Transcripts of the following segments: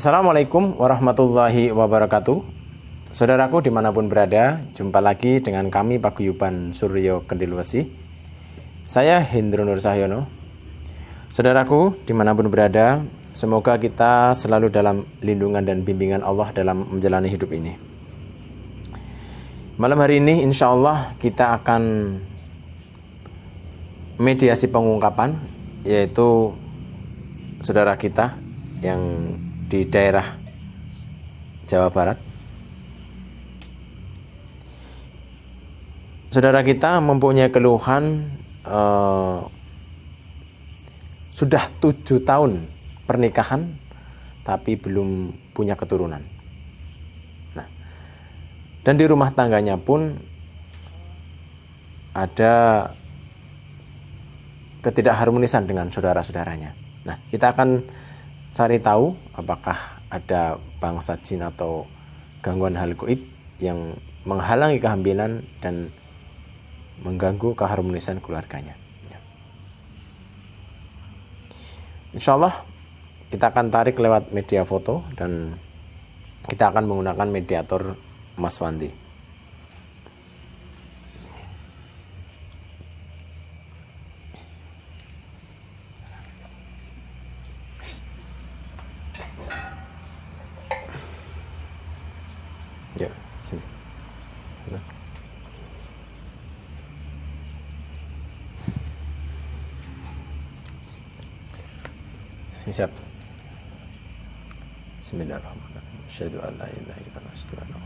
Assalamualaikum warahmatullahi wabarakatuh. Saudaraku dimanapun berada, jumpa lagi dengan kami Paguyuban Suryo Kendilwesi. Saya Hendro Nur Sahyono. Saudaraku dimanapun berada, semoga kita selalu dalam lindungan dan bimbingan Allah dalam menjalani hidup ini. Malam hari ini insya Allah kita akan mediasi pengungkapan, yaitu saudara kita yang di daerah Jawa Barat. Saudara kita mempunyai keluhan sudah 7 tahun pernikahan tapi belum punya keturunan. Nah, dan di rumah tangganya pun ada ketidakharmonisan dengan saudara-saudaranya. Nah, kita akan cari tahu apakah ada bangsa jin atau gangguan hal gaib yang menghalangi kehamilan dan mengganggu keharmonisan keluarganya. Insya Allah kita akan tarik lewat media foto dan kita akan menggunakan mediator Mas Wandi. Ya, sini. Siap. Bismillahirrahmanirrahim. Asyhadu an la ilaha illallah wa asyhadu anna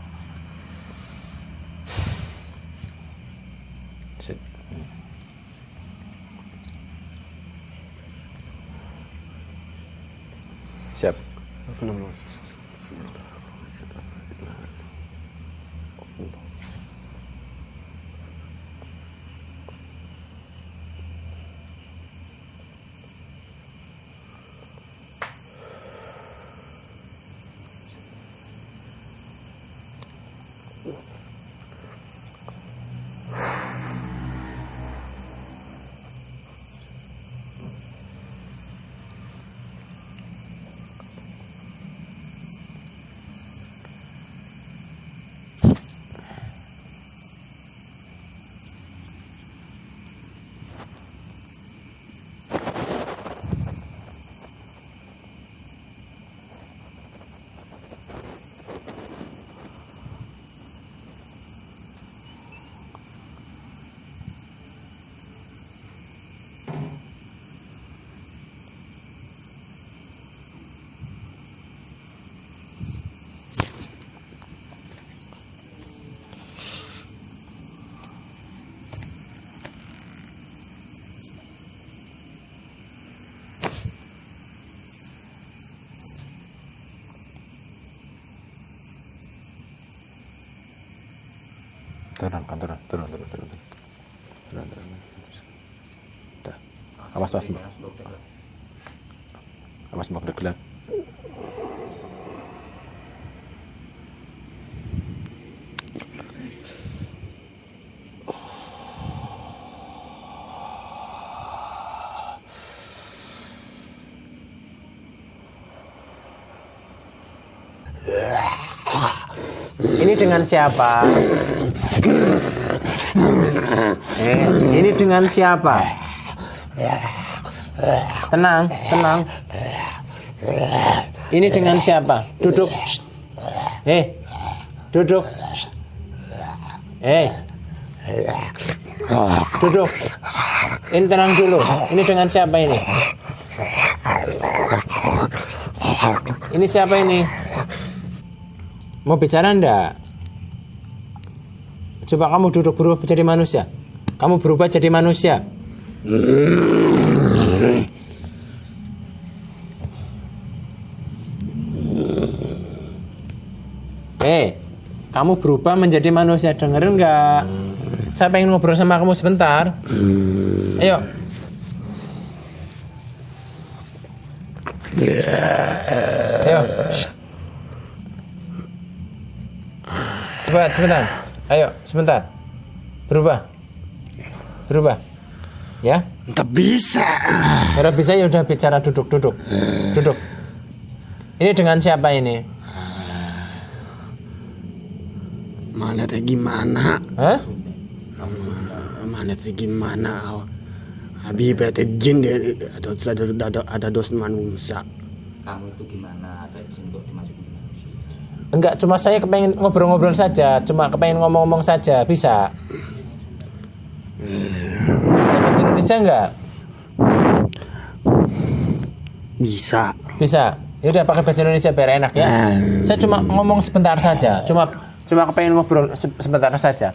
siap. Turun. Dah. Awas Mbak. Awas Mbak bergerak. Ini dengan siapa? Ini dengan siapa? Tenang. Ini dengan siapa? Duduk. Duduk. Duduk. Ini tenang dulu. Ini dengan siapa ini? Ini siapa ini? Mau bicara enggak? Coba kamu duduk, berubah jadi manusia. Kamu berubah jadi manusia. Kamu berubah menjadi manusia. Dengerin enggak? Saya pengen ngobrol sama kamu sebentar. Ayo. Ayo. Sebentar. Ayo, sebentar. Berubah. Ya? Tak bisa. Kalau bisa ya udah bicara, duduk. Ini dengan siapa ini? Mana teh gimana? Hah? Mana teh gimana? Habib teh jin ada dos manusia. Kamu itu gimana? Ada izin untuk dimasukin manusia? Enggak, cuma saya kepengen ngobrol-ngobrol saja, cuma kepengen ngomong-ngomong saja, bisa? Bisa bahasa Indonesia enggak? Bisa. Bisa. Ya udah pakai bahasa Indonesia biar enak ya. Saya cuma ngomong sebentar saja, cuma kepengen ngobrol sebentar saja.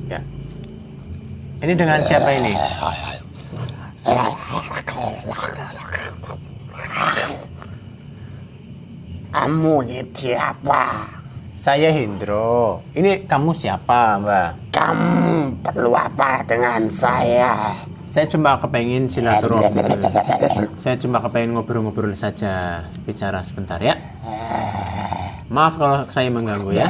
Ya. Ini dengan siapa ini? Kamu ini siapa? Saya Hendro. Ini kamu siapa, Mbak? Kamu perlu apa dengan saya? Saya cuma kepengen silaturahmi. Saya cuma kepengen ngobrol-ngobrol saja, bicara sebentar ya. Maaf kalau saya mengganggu ya.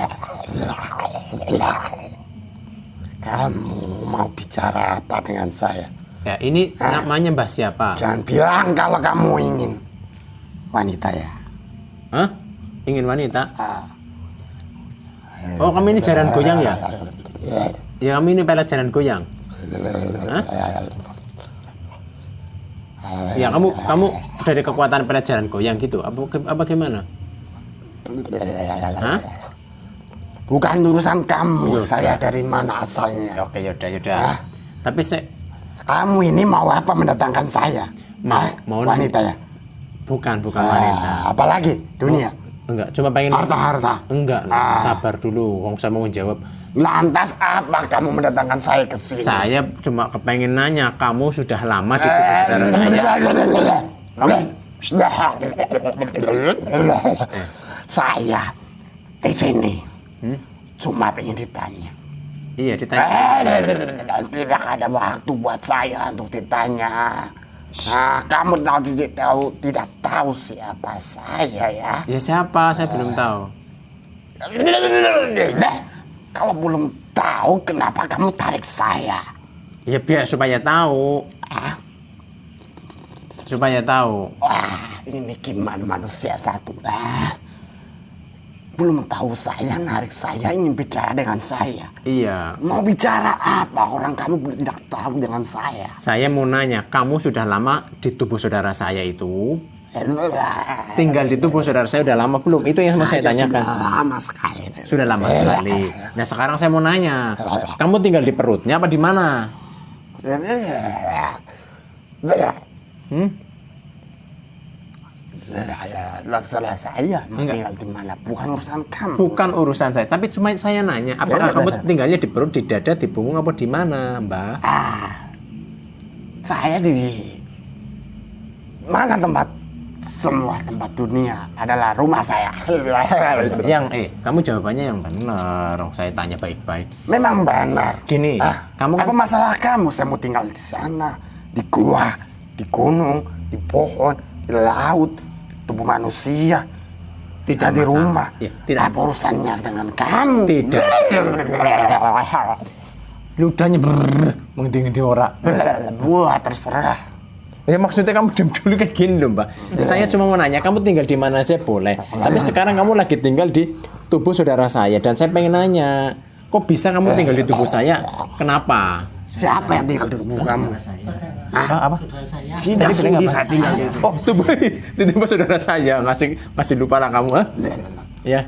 Kamu mau bicara apa dengan saya? Ya, ini namanya Mbah siapa? Jangan bilang kalau kamu ingin wanita ya. Hah? Ingin wanita? Oh, kami ini jaran goyang ya? Ya, kami ini pelet jaran goyang. Hah? Ya, kamu dari kekuatan pelet jaran goyang gitu? Apa gimana? Hah? Bukan urusan kamu, saya dari mana asalnya. Oke, yaudah. Tapi Kamu ini mau apa mendatangkan saya? Mau wanita ya? Bukan wanita. Apalagi dunia? Enggak, cuma pengen Harta. Enggak, sabar dulu. Wong saya mau jawab. Lantas apa kamu mendatangkan saya ke sini? Saya cuma kepengen nanya, kamu sudah lama di tubuh saudara saya? Saya di sini cuma pengen ditanya. Iya, ditanya. Tidak ada waktu buat saya untuk ditanya. Nah, kamu tidak tahu siapa saya ya? Ya siapa? Saya belum tahu. Kalau belum tahu, kenapa kamu tarik saya? Ya biar supaya tahu. Supaya tahu. Wah, ini gimana manusia satu? Belum tahu saya, narik saya, ingin bicara dengan saya. Iya. Mau bicara apa? Orang kamu belum tidak tahu dengan saya. Saya mau nanya, kamu sudah lama di tubuh saudara saya itu? Tinggal di tubuh saudara saya udah lama belum? Itu yang mau saya tanyakan. Sudah lama sekali. Sudah lama sekali. Nah sekarang saya mau nanya, kamu tinggal di perutnya apa di mana? Salah saya tinggal di mana? Bukan urusan kamu. Bukan urusan saya, tapi cuma saya nanya, apakah kamu tinggalnya di perut, di dada, di punggung, apa di mana, Mbak? Saya di mana semua tempat dunia adalah rumah saya. Kamu jawabannya yang benar. Saya tanya baik-baik. Memang benar. Gini, kamu kan... Apa masalah kamu? Saya mau tinggal di sana, di gua, di gunung, di pohon, di laut, tubuh manusia, tidak di rumah. Ya, tidak. Apa urusannya dengan kamu? Tidak. Ludahnya menghenti ora. Buah terserah. Ya maksudnya kamu diam dulu kayak gini loh Mbak. Saya cuma mau nanya, kamu tinggal di mana aja boleh. Tapi sekarang kamu lagi tinggal di tubuh saudara saya. Dan saya pengen nanya, kok bisa kamu tinggal di tubuh saya? Kenapa? Siapa yang tinggal di tubuh kamu? Apa? Tidak sudi saya tinggal di tubuh. Di tubuh saudara saya. Masih lupa lah kamu. Ya.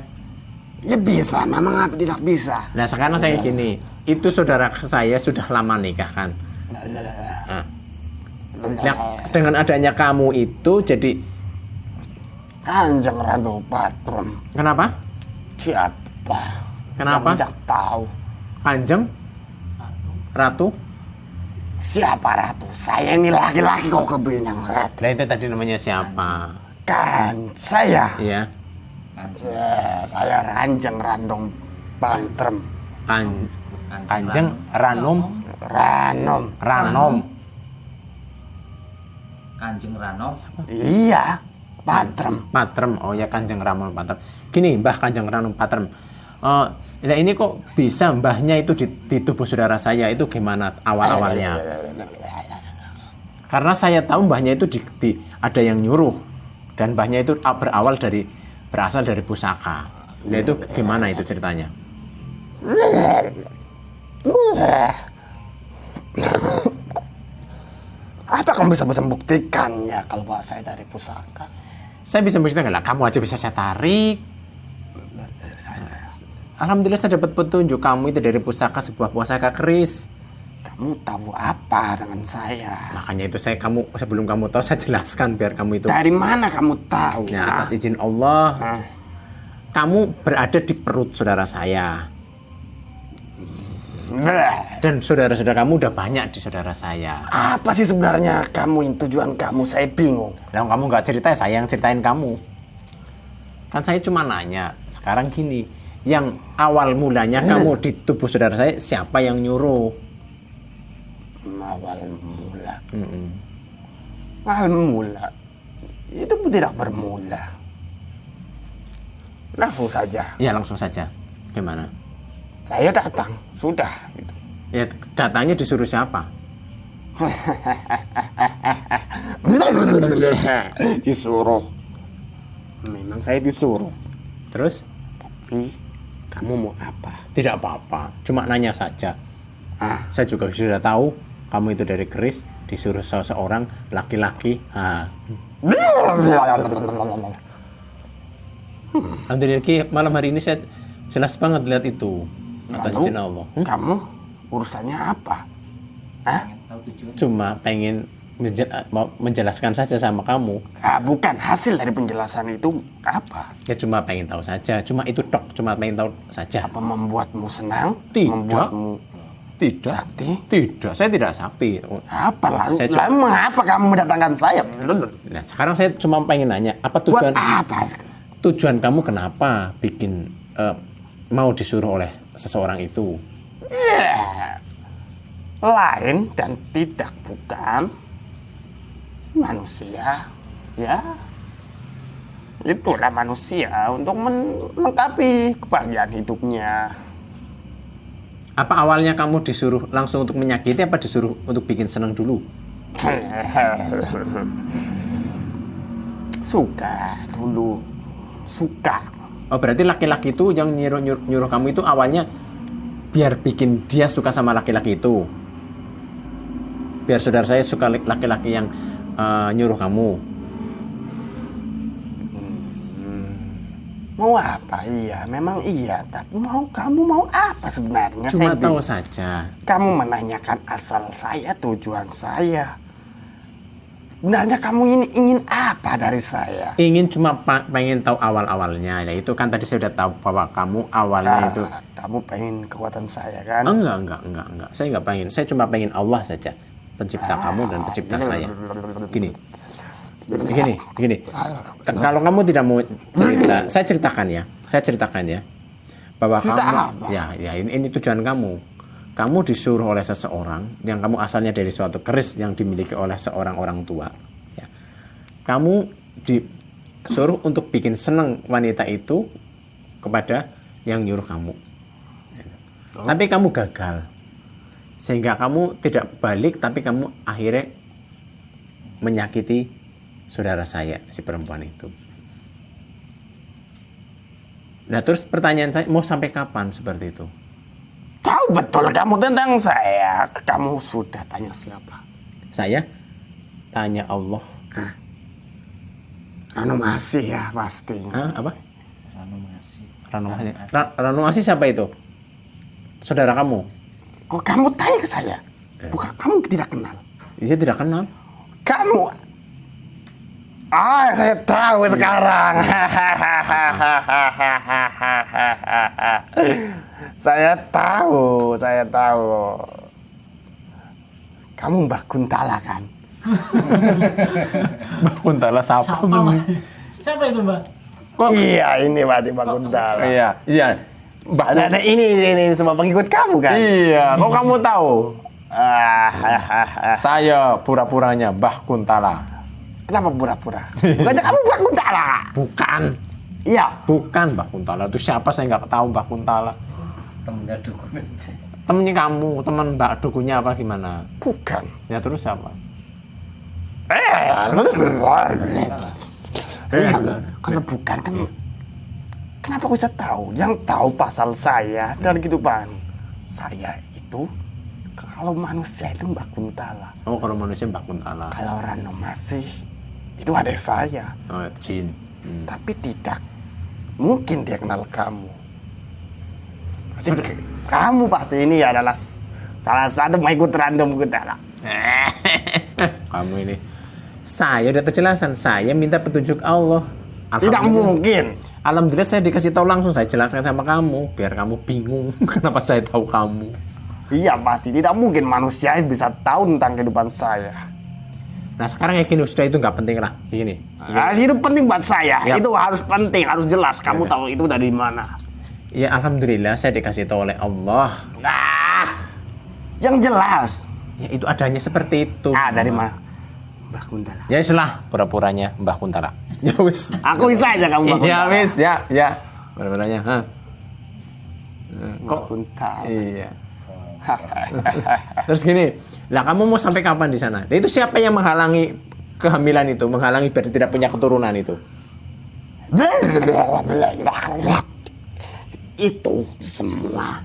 Ya bisa, memang tidak bisa. Nah sekarang saya gini, itu saudara saya sudah lama nikah kan? Nah, dengan adanya kamu itu jadi Kanjeng Ratu Patron. kenapa? Siapa? Kenapa? Yang tidak tahu. Kanjeng? Ratu? Siapa Ratu? Saya ini laki-laki kok kebilang Ratu. Lah itu tadi namanya siapa? Kan saya. Iya. Ya, saya Ranjeng Randong Bantrem. Kanjeng Ranom. Kanjeng Rano. Iya, Bantrem. Patrem. Oh ya, Kanjeng Ranom Patrem. Gini, Mbah Kanjeng Ranom Patrem. Nah ini kok bisa mbahnya itu di tubuh saudara saya itu gimana awal-awalnya? Karena saya tahu mbahnya itu ada yang nyuruh dan mbahnya itu berasal dari pusaka. Nah itu gimana itu ceritanya? Apa kamu bisa membuktikannya kalau bahwa saya dari pusaka? Saya bisa membuktikan lah, kamu aja bisa saya tarik. Alhamdulillah saya dapat petunjuk kamu itu dari pusaka, sebuah pusaka keris. Kamu tahu apa dengan saya? Makanya itu sebelum kamu tahu saya jelaskan biar kamu itu. Dari mana kamu tahu? Nah, atas izin Allah, kamu berada di perut saudara saya. Dan saudara-saudara kamu udah banyak di saudara saya. Apa sih sebenarnya tujuan kamu? Saya bingung. Lah kamu nggak cerita, saya yang ceritain kamu. Kan saya cuma nanya. Sekarang gini, yang awal mulanya kamu di tubuh saudara saya, siapa yang nyuruh? Awal mula. Awal mula. Itu pun tidak bermula. Langsung saja. Ya langsung saja. Gimana? Saya datang, sudah. Gitu. Ya datangnya disuruh siapa? Disuruh. Memang saya disuruh. Terus? Tapi kamu mau apa? Tidak apa-apa, cuma nanya saja. Saya juga sudah tahu kamu itu dari keris, disuruh seseorang laki-laki. Alhamdulillah malam hari ini saya jelas banget lihat itu. Atas izin Allah. Kamu urusannya apa? Tahu tujuan. Cuma pengen menjelaskan saja sama kamu. Bukan, hasil dari penjelasan itu apa? Ya cuma pengen tahu saja. Cuma itu tok, cuma pengen tahu saja. Apa membuatmu senang? Tidak. Membuatmu Tidak. sakti? Tidak, saya tidak sakti. Apa lalu? Saya cuma- Mengapa kamu mendatangkan saya? Nah, sekarang saya cuma pengen nanya, apa Buat apa? tujuan kamu kenapa bikin mau disuruh oleh seseorang itu? Lain dan tidak bukan manusia, ya. Itulah manusia untuk melengkapi kebahagiaan hidupnya. Apa awalnya kamu disuruh langsung untuk menyakiti, apa disuruh untuk bikin senang dulu? Suka dulu, suka. Oh berarti laki-laki itu yang nyuruh kamu itu awalnya biar bikin dia suka sama laki-laki itu. Biar saudara saya suka laki-laki yang nyuruh kamu. Mau apa? Iya, memang iya. Tapi kamu mau apa sebenarnya? Cuma Saya tahu bingung. saja. Kamu menanyakan asal saya, tujuan saya. Sebenarnya kamu ini ingin apa dari saya? Ingin cuma pengen tahu awal-awalnya. Ya itu kan tadi saya udah tahu bahwa kamu awalnya itu. Kamu pengen kekuatan saya kan? Enggak. Saya enggak pengen. Saya cuma pengen Allah saja, pencipta kamu dan pencipta saya. Gini. Kalau kamu tidak mau cerita, saya ceritakan ya. Bahwa Cerita kamu, apa? ya ini tujuan kamu. Kamu disuruh oleh seseorang yang kamu asalnya dari suatu keris yang dimiliki oleh seorang orang tua. Ya. Kamu disuruh untuk bikin senang wanita itu kepada yang nyuruh kamu. Tapi kamu gagal. Sehingga kamu tidak balik, tapi kamu akhirnya menyakiti saudara saya, si perempuan itu. Nah terus pertanyaan saya, mau sampai kapan seperti itu? Tahu betul kamu tentang saya. Kamu sudah tanya siapa? Saya tanya Allah. Anu masih ya pasti. Apa? Rano masih. Rano Asih siapa itu? Saudara kamu? Kok kamu tanya ke saya? Bukan kamu tidak kenal. Dia tidak kenal. Kamu. Saya tahu sekarang. Saya tahu. Kamu Mbak Kuntala kan? Mbah Kuntala siapa? Siapa itu, Mbak? Kok Iya, ini berarti Mbak Kuntala. iya. Mbah Ada ini semua pengikut kamu kan? Iya, kok kamu tahu? Ah, Saya pura-puranya Mbah Kuntala. Kenapa pura-pura? Bukannya kamu Mbak Kuntala? Bukan. Iya. Bukan Mbah Kuntala. Itu siapa, saya nggak tahu Mbah Kuntala. Temennya dukun. Temennya kamu, teman Mbak Dukunya apa gimana? Bukan. Ya terus siapa? Kalau bukan kan, kenapa aku bisa tahu? Yang tahu pasal saya dan kehidupan saya itu, kalau manusia itu Mbak Kuntala. Oh, kalau manusia Mbah Kuntala. Kalau Rano masih, itu adik saya. Oh, jin. Tapi tidak mungkin dia kenal kamu. Kamu pasti ini adalah salah satu pengikut random Kuntala. Kamu ini. Saya udah terjelasan. Saya minta petunjuk Allah. Tidak mungkin. Alhamdulillah saya dikasih tahu langsung. Saya jelaskan sama kamu biar kamu bingung kenapa saya tahu kamu. Iya pasti tidak mungkin manusia bisa tahu tentang kehidupan saya. Nah sekarang kayak gini sudah, itu nggak penting lah. Gini. Nah, itu penting buat saya. Ya. Itu harus penting, harus jelas. Kamu tahu itu dari mana? Ya alhamdulillah saya dikasih tahu oleh Allah. Nah, yang jelas. Ya itu adanya seperti itu. Dari mana? Mbak Kuntala. Ya selah pura-puranya Mbah Kuntala. Ya wis. Aku bisa aja kamu Mbak Kuntala. Ya wis, ya. Pura-puranya. Mbak Kuntala. Iya. Terus gini, lah kamu mau sampai kapan di sana? Itu siapa yang menghalangi kehamilan itu, menghalangi biar tidak punya keturunan itu? Itu semua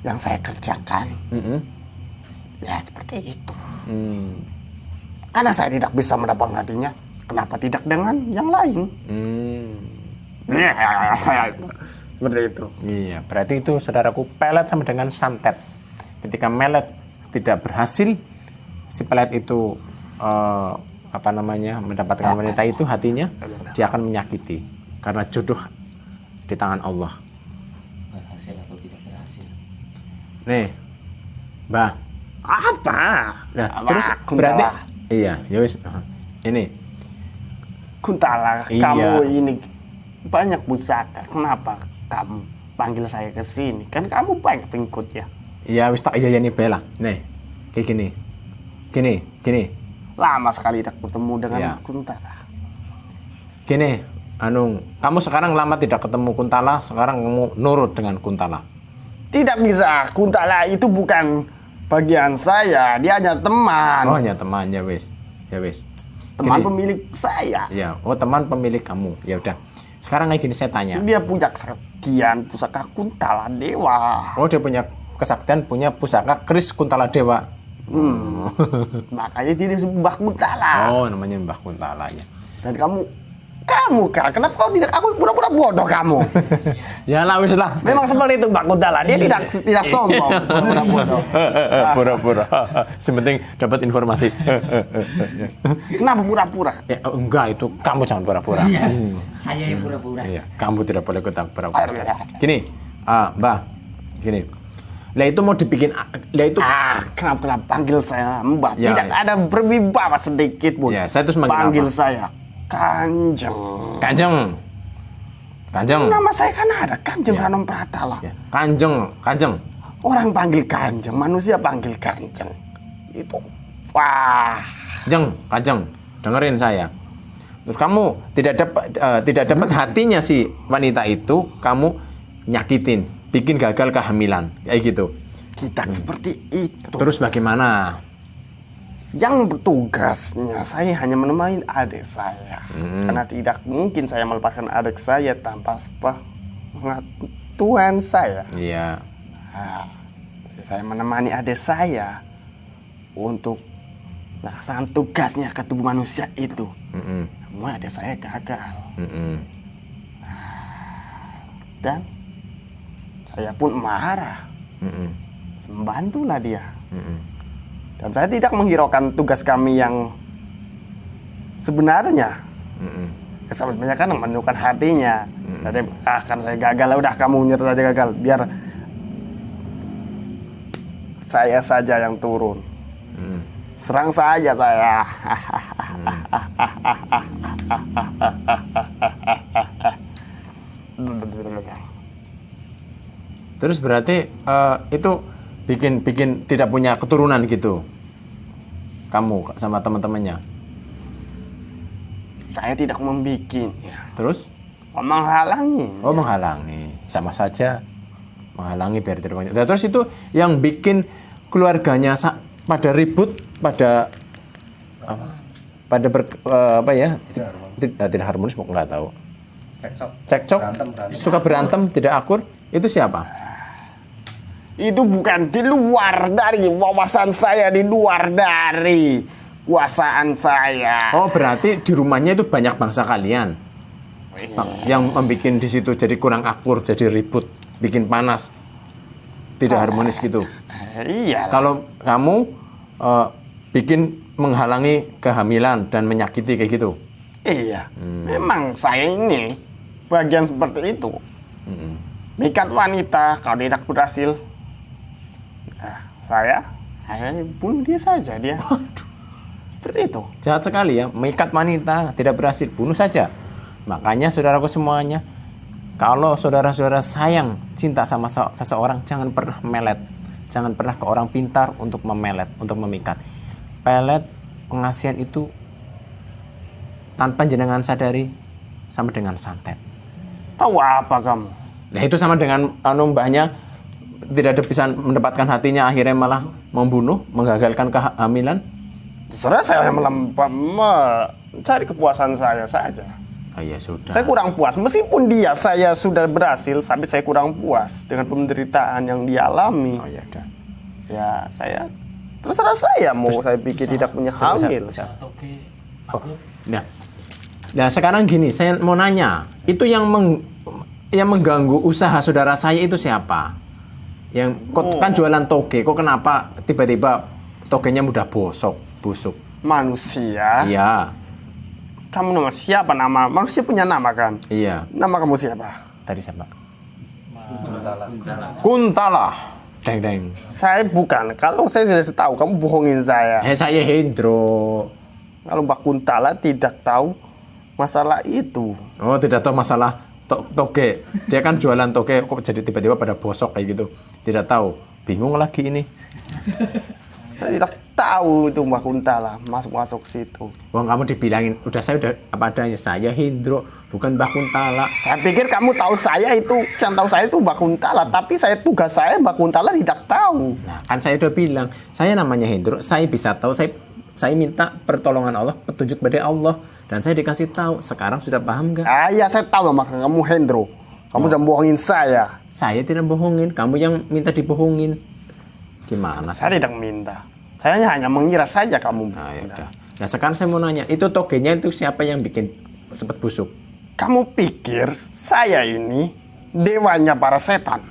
yang saya kerjakan. Ya seperti itu. Karena saya tidak bisa mendapatkan hatinya, kenapa tidak dengan yang lain? Seperti itu. Iya, berarti itu saudaraku pelet sama dengan santet. Ketika melet tidak berhasil, si pelet itu mendapatkan wanita itu, hatinya dia akan menyakiti karena jodoh di tangan Allah. Berhasil atau tidak berhasil? Nih, Mbah. Apa? Nah, Apa? terus Kuntala. berarti iya, ya wis. Ini Kuntala, Iya. kamu ini banyak pusaka. Kenapa kamu panggil saya ke sini? Kan kamu banyak pengikut ya. ya wis tak ijayani bela. Nih, kayak gini. Gini. Lama sekali tidak bertemu dengan Iya. Kuntala. Gini, kamu sekarang lama tidak ketemu Kuntala, sekarang kamu nurut dengan Kuntala. Tidak bisa. Kuntala itu bukan bagian saya. Dia hanya teman. Oh, hanya teman, ya wis. Teman Gini. pemilik saya. Ya, oh teman pemilik kamu. Ya udah. Sekarang kayak gini saya tanya. Dia punya kesaktian pusaka Kuntala Dewa. Oh, dia punya kesaktian, punya pusaka keris Kuntala Dewa. Makanya dia disebut Mbah Kuntala. Oh, namanya Mbah Kuntala ya. Dan kamu kan, kenapa kau tidak? Aku pura-pura bodoh kamu. Ya lah, wis lah. Memang seperti itu Mbak Kuntala. Dia tidak sombong, pura-pura bodoh. Pura-pura. Sepenting dapat informasi. Kenapa pura-pura? Ya, enggak, itu kamu jangan pura-pura. Saya yang pura-pura. Iya, kamu tidak boleh ikut pura-pura. Gini, Mbak, gini. Lah itu mau dibikin, Kenapa panggil saya Mbak? Ya, Tidak ada berwibawa sedikit pun. Ya, saya terus manggil panggil apa? saya Kanjeng. Kanjeng. Nama saya kan ada Kanjeng Ya. Ranom Pratala. Ya, Kanjeng. Orang panggil Kanjeng, manusia panggil Kanjeng. Itu wah. Kanjeng, dengerin saya. Terus kamu tidak dapat hatinya si wanita itu, kamu nyakitin, bikin gagal kehamilan, kayak gitu. Kita seperti itu. Terus bagaimana? Yang bertugasnya saya hanya menemani adik saya. Karena tidak mungkin saya melepaskan adik saya tanpa pengetahuan saya. Iya. Nah, saya menemani adik saya untuk melaksanakan tugasnya ke tubuh manusia itu. Namun adik saya gagal. Dan saya pun marah. Membantulah dia. Dan saya tidak menghiraukan tugas kami yang sebenarnya. Sebenarnya kan menemukan hatinya. Jadi, kan saya gagal, udah kamu nyerah saja gagal. Biar saya saja yang turun. Serang saja saya. Terus berarti itu bikin tidak punya keturunan gitu, kamu sama teman-temannya. Saya tidak membikinnya. Terus Menghalangi. oh menghalangi, sama saja menghalangi biar tidak banyak. Nah, terus itu yang bikin keluarganya pada ribut, pada tidak harmonis, nggak tahu. Cekcok, suka berantem, tidak akur. Itu siapa? Itu bukan di luar dari wawasan saya, di luar dari kuasaan saya. Oh, berarti di rumahnya itu banyak bangsa kalian yang membuat di situ jadi kurang akur, jadi ribut, bikin panas, tidak harmonis gitu. Iya. Kalau kamu bikin menghalangi kehamilan dan menyakiti kayak gitu. Iya. Memang saya ini bagian seperti itu. Mikat wanita, kalau tidak berhasil, saya bunuh dia saja dia. Seperti itu. Jahat sekali ya, mengikat wanita, tidak berhasil, bunuh saja. Makanya saudaraku semuanya, kalau saudara-saudara sayang, cinta sama seseorang, jangan pernah melet. Jangan pernah ke orang pintar untuk memelet, untuk memikat. Pelet, pengasihan itu tanpa jenengan sadari sama dengan santet. Tahu apa kamu? Nah itu sama dengan mbahnya, tidak ada bisa mendapatkan hatinya, akhirnya malah membunuh, menggagalkan kehamilan. Terserah saya mencari kepuasan saya saja. Oh ya sudah. Saya kurang puas, meskipun saya sudah berhasil, tapi saya kurang puas dengan penderitaan yang dia alami. Oh ya udah. Ya saya terserah saya mau saya pikir tidak punya hamil. Oke. Nah sekarang gini, saya mau nanya, itu yang mengganggu usaha saudara saya itu siapa? Yang kan jualan toge, kok kenapa tiba-tiba togenya mudah busuk? Manusia. Iya. Kamu nama siapa nama? Manusia punya nama kan? Iya. Nama kamu siapa? Tadi siapa? Kuntala. Deng. Saya bukan. Kalau saya sudah tahu, kamu bohongin saya. Saya Hendro. Kalau Mbak Kuntala tidak tahu masalah itu. Oh, tidak tahu masalah toge. Dia kan jualan toge, kok jadi tiba-tiba pada bosok kayak gitu. Tidak tahu. Bingung lagi ini. Saya tidak tahu itu Mbak Kuntala masuk situ. Wong kamu dibilangin, saya udah apa adanya. Saya Hendro, bukan Mbak Kuntala. Saya pikir kamu tahu saya itu, yang tahu saya itu Mbak Kuntala. Tapi tugas saya Mbak Kuntala tidak tahu. Nah, kan saya udah bilang, saya namanya Hendro, saya bisa tahu, saya minta pertolongan Allah, petunjuk dari Allah. Dan saya dikasih tahu, sekarang sudah paham nggak? Iya, saya tahu sama kamu Hendro. Kamu jangan bohongin saya. Saya tidak bohongin, kamu yang minta dibohongin. Gimana sih? Saya tidak minta. Saya hanya mengira saja kamu. Nah, ya udah. Nah, sekarang saya mau nanya, itu togenya itu siapa yang bikin cepat busuk? Kamu pikir saya ini dewanya para setan?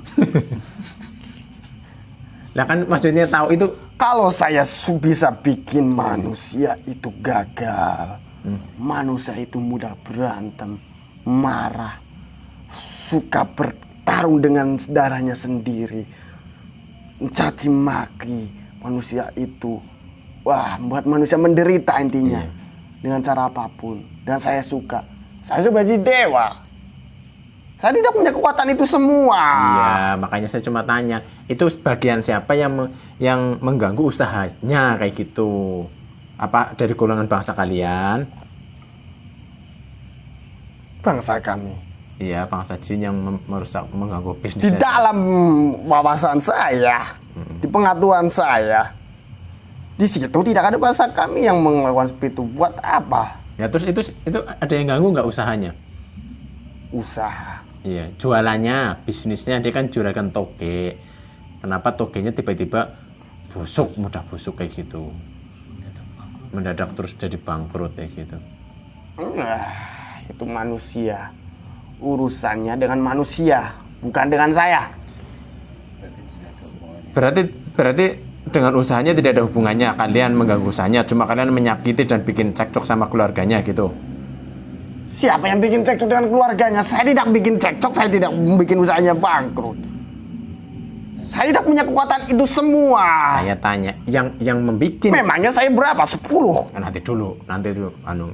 Lah kan maksudnya tahu itu. Kalau saya bisa bikin manusia itu gagal, manusia itu mudah berantem, marah, suka bertarung dengan darahnya sendiri, mencaci maki manusia itu, buat manusia menderita intinya, dengan cara apapun. Dan saya suka jadi dewa. Saya tidak punya kekuatan itu semua. Iya, makanya saya cuma tanya, itu bagian siapa yang mengganggu usahanya kayak gitu? Apa dari golongan bangsa kalian? Bangsa kami. Iya, bangsa jin yang merusak, mengganggu bisnis. Di dalam wawasan saya, di pengetahuan saya, di situ tidak ada bangsa kami yang melakukan seperti itu. Buat apa? Ya terus itu ada yang ganggu nggak usahanya? Usaha. Iya, jualannya, bisnisnya, dia kan jualan toge. Kenapa togenya tiba-tiba busuk, mudah busuk kayak gitu? Mendadak terus jadi bangkrut kayak gitu. Itu manusia. Urusannya dengan manusia, bukan dengan saya. Berarti dengan usahanya tidak ada hubungannya. Kalian mengganggu usahanya, cuma kalian menyakiti dan bikin cekcok sama keluarganya gitu. Siapa yang bikin cekcok dengan keluarganya? Saya tidak bikin cekcok, saya tidak bikin usahanya bangkrut. Saya tidak punya kekuatan itu semua. Saya tanya, yang membikin. Memangnya saya berapa? 10. Nanti dulu,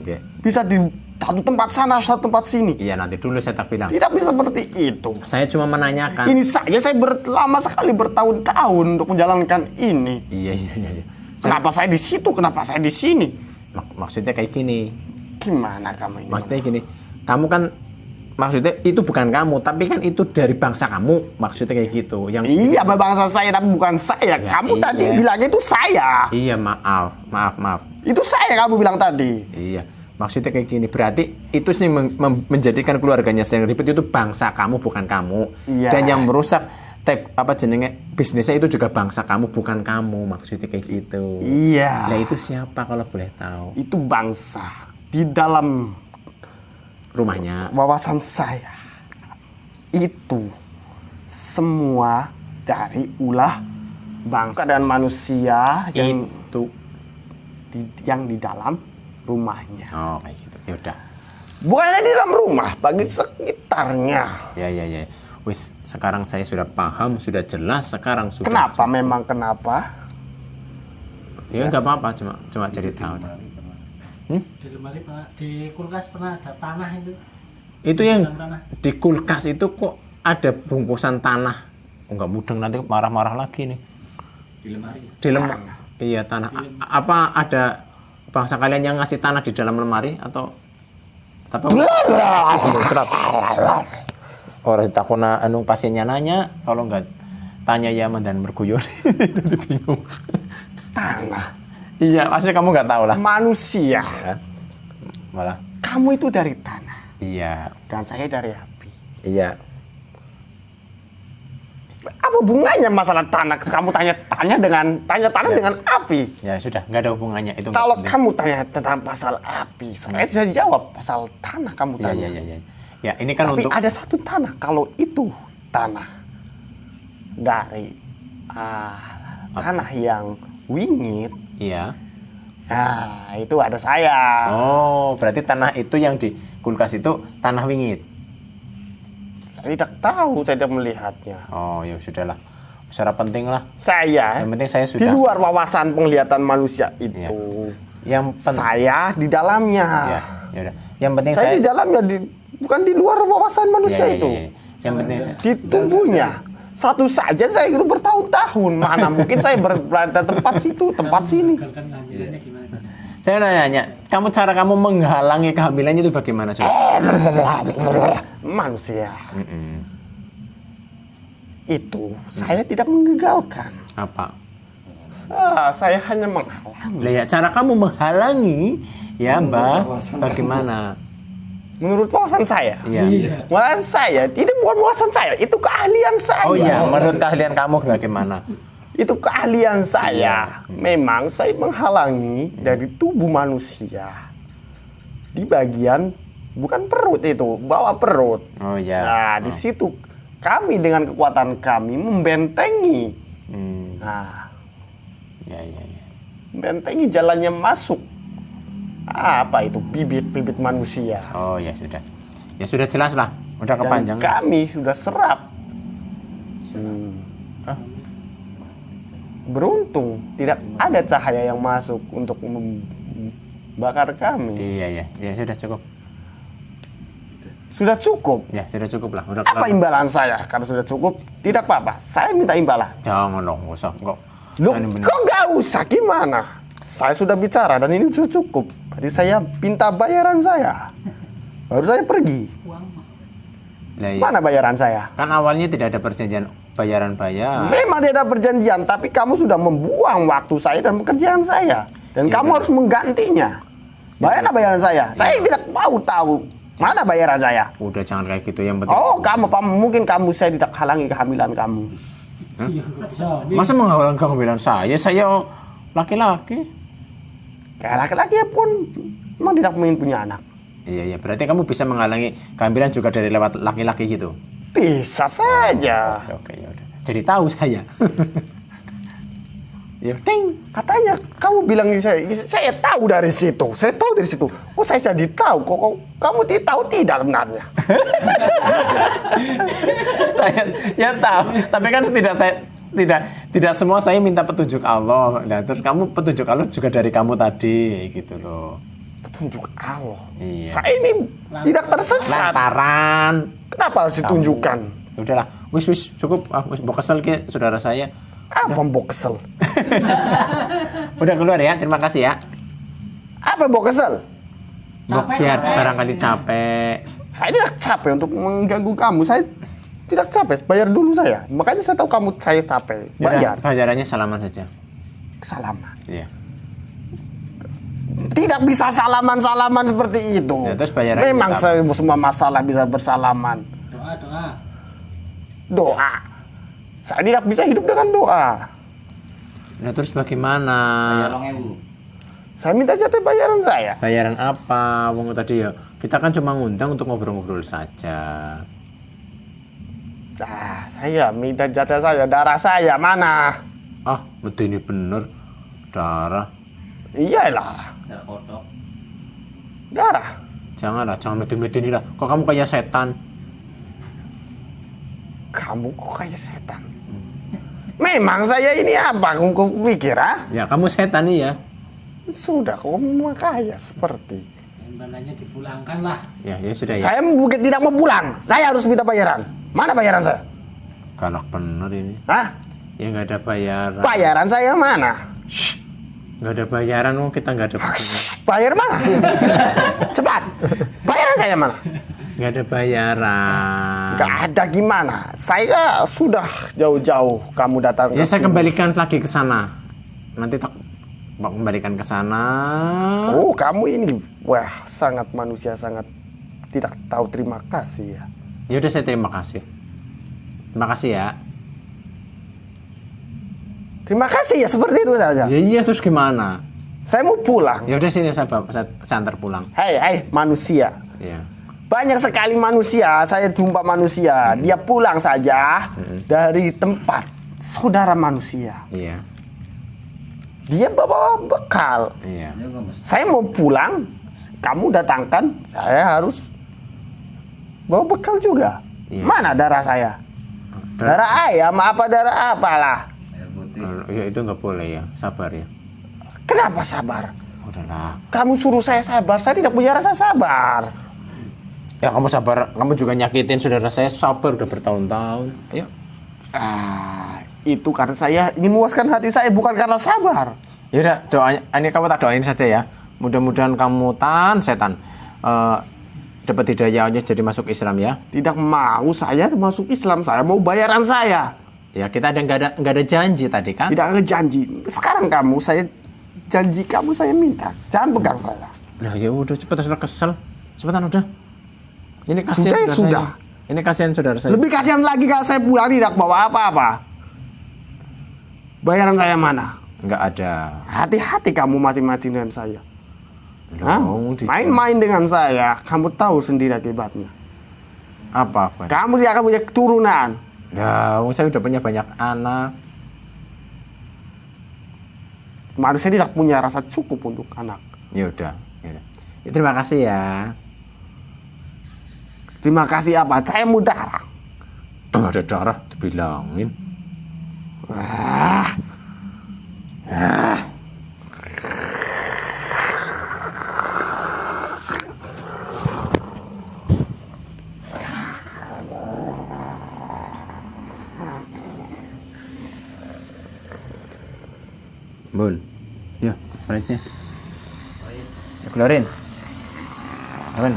ya. Bisa di satu tempat sana, satu tempat sini. Iya, nanti dulu saya tak bilang. Tidak bisa seperti itu. Saya cuma menanyakan. Ini saya lama sekali bertahun-tahun untuk menjalankan ini. Iya. Kenapa saya di situ? Kenapa saya di sini? Maksudnya kayak gini. Gimana kamu ini? Maksudnya gini. Kamu kan maksudnya itu bukan kamu, tapi kan itu dari bangsa kamu. Maksudnya kayak gitu. Iya, bangsa saya tapi bukan saya. Ya, Kamu iya. tadi bilangnya itu saya. Iya, maaf. Itu saya kamu bilang tadi. Iya. Maksudnya kayak gini, berarti itu sih menjadikan keluarganya yang ribet itu bangsa kamu, bukan kamu. Iya. Dan yang merusak bisnisnya itu juga bangsa kamu, bukan kamu. Maksudnya kayak gitu. Iya. Nah itu siapa kalau boleh tahu? Itu bangsa di dalam Rumahnya. wawasan saya. Itu semua dari ulah bangsa dan manusia yang di dalam rumahnya. Oh kayak gitu. Ya udah. Bukannya di dalam rumah, bagi sekitarnya. Ya. Wis, sekarang saya sudah paham, sudah jelas sekarang sudah. Kenapa? Memang kenapa? Ya nggak apa-apa, cuma jadi tahu. Di lemari pernah, di kulkas pernah ada tanah itu. Itu yang Bungkusan tanah. di kulkas itu kok ada bungkusan tanah. Oh, nggak mudeng nanti marah-marah lagi nih. Di lemari. Di lemari. Iya, tanah. Apa ada bangsa kalian yang ngasih tanah di dalam lemari atau tapi orang takuna pasiennya nanya, kalau nggak tanya Yaman dan berguyon. Bingung. Tanah. Iya, pasti kamu nggak tahu lah. Manusia. Ya. Malah. Kamu itu dari tanah. Iya. Dan saya dari api. Iya. Apa hubungannya masalah tanah? Kamu tanya dengan dengan api. Ya sudah, nggak ada hubungannya itu. Kalau kamu tanya tentang pasal api, saya bisa jawab pasal tanah kamu tanya. Ya. Ya, ini kan Tapi untuk ada satu tanah. Kalau itu tanah dari tanah yang wingit, iya. nah itu ada saya. Oh, berarti tanah itu yang di kulkas itu tanah wingit. Saya tidak tahu, saya tidak melihatnya. Oh, ya sudahlah. Secara penting lah. Saya, Yang penting saya di sudah. luar wawasan penglihatan manusia itu, saya di dalamnya. Ya udah. Yang penting Saya di dalamnya, bukan di luar wawasan manusia Ya. itu. Yang penting Di tubuhnya. Satu saja saya itu bertahun-tahun. Mana mungkin saya berada tempat situ, tempat sini. Kan lanjutannya gimana? saya nanya, cara kamu menghalangi kehamilannya itu bagaimana coba? Manusia. Itu saya tidak menggagalkan. Apa? Saya hanya menghalangi. Lah ya, cara kamu menghalangi ya, Mbak, bagaimana? Menurut wawasan saya. Iya. Wawasan saya, itu bukan wawasan saya, itu keahlian saya. Oh iya, menurut keahlian kamu bagaimana? Itu keahlian saya. Memang saya menghalangi dari tubuh manusia di bagian bukan perut itu, bawah perut. Oh iya. Nah, di situ kami dengan kekuatan kami membentengi. Nah, Ya. membentengi jalannya masuk. Apa itu bibit-bibit manusia. Oh ya sudah. Ya sudah jelas lah. Udah Dan kepanjangan. kami sudah serap. Beruntung tidak ada cahaya yang masuk untuk membakar kami. Iya. Ya sudah cukup. Sudah cukup. Ya sudah cukup lah. Udah Apa kelar. imbalan saya? Kalau sudah cukup, tidak apa-apa. Saya minta imbalan. Jangan dong, nggak usah. Kok. Loh, Ini bener. kok nggak usah? Gimana? Saya sudah bicara dan ini sudah cukup. Jadi saya minta bayaran saya. Baru saya pergi. Lah, iya. Mana bayaran saya? Kan awalnya tidak ada perjanjian bayaran. Memang tidak ada perjanjian, tapi kamu sudah membuang waktu saya dan pekerjaan saya. Dan Ya, kamu harus menggantinya. Mana bayaran saya? Saya tidak mau tahu. Mana bayaran saya? Udah jangan kayak gitu, yang penting. Oh, mungkin saya tidak halangi kehamilan kamu. Iya, nggak bisa. Masa menghalang kehamilan saya? Saya laki-laki. Kayak laki-laki pun memang tidak ingin punya anak. Iya, berarti kamu bisa menghalangi kehamilan juga dari lewat laki-laki gitu. Bisa saja. Oke, ya udah. Jadi tahu saya. Ya, ding. Katanya kamu bilang saya tahu dari situ. Saya tahu dari situ. Oh, saya jadi tahu. Kok kamu tahu tidak sebenarnya? Saya ya tahu, tapi kan tidak semua saya minta petunjuk Allah. Nah, terus kamu petunjuk Allah juga dari kamu tadi gitu loh. Petunjuk Allah. Iya. Saya ini tidak tersesat. Lantaran Kenapa harus ditunjukkan? udahlah, wis cukup. Wis mbok kesel ki saudara saya. Apa mbok kesel? Udah keluar ya. Terima kasih ya. Apa mbok kesel? Mbok biar barangkali capek. Saya tidak capek untuk mengganggu kamu. Saya tidak capek. Bayar dulu saya. Makanya saya tahu kamu saya capek. Bayar. Yaudah, bayarannya salaman saja. Salaman. Iya. Tidak bisa salaman-salaman seperti itu. Ya, terus bayarannya Memang kita apa? semua masalah bisa bersalaman. Doa. Doa. Saya tidak bisa hidup dengan doa. Nah, terus bagaimana? Bayar 2.000. Saya minta jatah bayaran saya. Bayaran apa? Wong tadi ya, kita kan cuma ngundang untuk ngobrol-ngobrol saja. Saya minta jatah saya. Darah saya mana? Ah, betul ini bener. Darah. Iyalah. Darah kodok. Darah. Janganlah, jangan meti-meti lah. Kok kamu kayak setan? Kamu kok kayak setan? Memang saya ini apa? Kamu pikir ah? Ya, kamu setan nih ya. Sudah, kamu kaya seperti. Imbalannya dipulangkan lah. Ya sudah ya. Saya bukan tidak mau pulang. Saya harus minta bayaran. Mana bayaran saya? Galak bener ini. Hah? Ya nggak ada bayaran. Bayaran saya mana? Nggak ada bayaran, kita nggak ada buktinya. Bayar mana? Cepat. Bayaran saya mana? Nggak ada bayaran. Gak ada gimana. Saya sudah jauh-jauh kamu datang Ya ke saya sini. kembalikan lagi ke sana. Nanti tak mau kembalikan ke sana. Oh, kamu ini wah sangat manusia sangat tidak tahu terima kasih ya. Ya udah, saya terima kasih. Terima kasih ya. Terima kasih ya seperti itu saja. Ya iya, terus gimana? Saya mau pulang. Ya udah, sini saya antar pulang. Hai manusia. Ya. Banyak sekali manusia, saya jumpa manusia, dia pulang saja dari tempat saudara manusia. Iya. Dia bawa bekal. Iya. Ya nggak mesti. Saya mau pulang, kamu datangkan, saya harus bawa bekal juga. Iya. Mana darah saya? Darah ayam apa darah apalah? Air putih. Ya itu nggak boleh ya, sabar ya. Kenapa sabar? Udahlah. Kamu suruh saya sabar, saya tidak punya rasa sabar. Ya kamu sabar, kamu juga nyakitin saudara saya, sabar udah bertahun-tahun. Ayo. Itu karena saya ingin memuaskan hati saya, bukan karena sabar. Ya udah, doanya ini kamu tak doain saja ya. Mudah-mudahan kamu setan dapat hidayahnya jadi masuk Islam ya. Tidak mau saya masuk Islam, saya mau bayaran saya. Ya kita nggak ada janji tadi kan? Tidak ada janji. Sekarang kamu, saya janji kamu saya minta. Jangan pegang saya. Nah ya udah, cepetan, sudah kesel. Cepetan udah. Ini kasihan Sudah, saudara sudah. saya. Ini kasihan saudara saya. Lebih kasihan lagi kalau saya pulang tidak bawa apa-apa. Bayaran saya mana? Nggak ada. Hati-hati kamu mati-mati dengan saya. Hah? Loh, Main-main dengan saya, kamu tahu sendiri akibatnya. apa? Kamu tidak akan punya keturunan. Ya, saya udah punya banyak anak. Manusia tidak punya rasa cukup untuk anak. Ya udah. Ya, terima kasih ya. Terima kasih apa? Saya mau darah. Nggak ada darah, dibilangin. Bun, ya, baliknya. Ya, keluarin. Aman.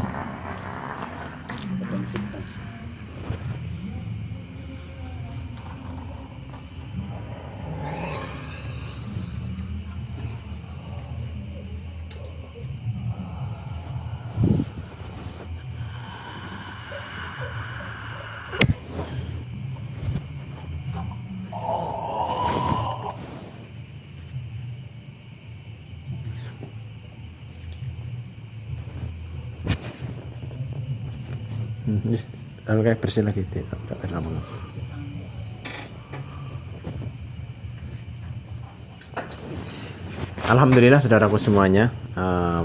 Kayak bersih lagi deh. Alhamdulillah saudaraku semuanya,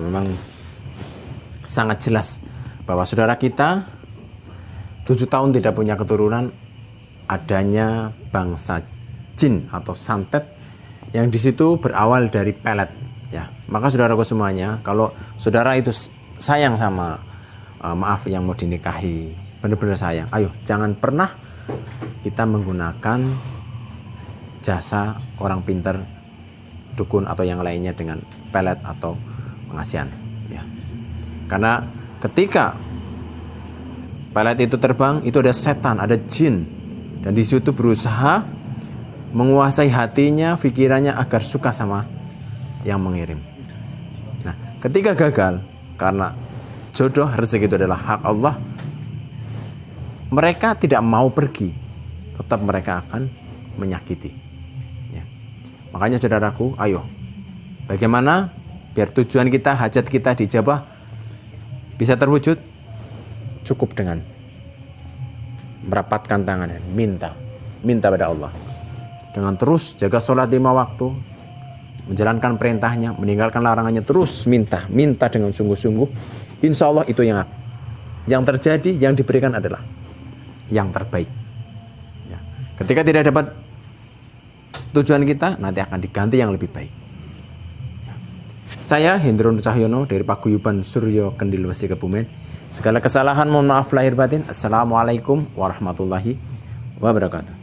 memang sangat jelas bahwa saudara kita 7 tahun tidak punya keturunan, adanya bangsa jin atau santet yang di situ berawal dari pelet ya. Maka saudaraku semuanya, kalau saudara itu sayang sama maaf yang mau dinikahi, benar-benar sayang, ayo jangan pernah kita menggunakan jasa orang pinter, dukun atau yang lainnya dengan pelet atau pengasihan ya. Karena ketika pelet itu terbang, itu ada setan, ada jin, dan di situ berusaha menguasai hatinya, pikirannya agar suka sama yang mengirim. Nah, ketika gagal karena jodoh, rezeki itu adalah hak Allah, mereka tidak mau pergi, tetap mereka akan menyakiti ya. Makanya saudaraku, ayo bagaimana biar tujuan kita, hajat kita dijabah bisa terwujud? Cukup dengan merapatkan tangan dan minta pada Allah, dengan terus jaga sholat 5 waktu, menjalankan perintahnya, meninggalkan larangannya, terus minta dengan sungguh-sungguh. Insya Allah itu yang terjadi, yang diberikan adalah yang terbaik ya. Ketika tidak dapat tujuan kita, nanti akan diganti yang lebih baik ya. Saya Hendro Nur Cahyono dari Paguyuban Suryo Kendilwesi Kebumen. Segala kesalahan mohon maaf lahir batin. Assalamualaikum warahmatullahi wabarakatuh.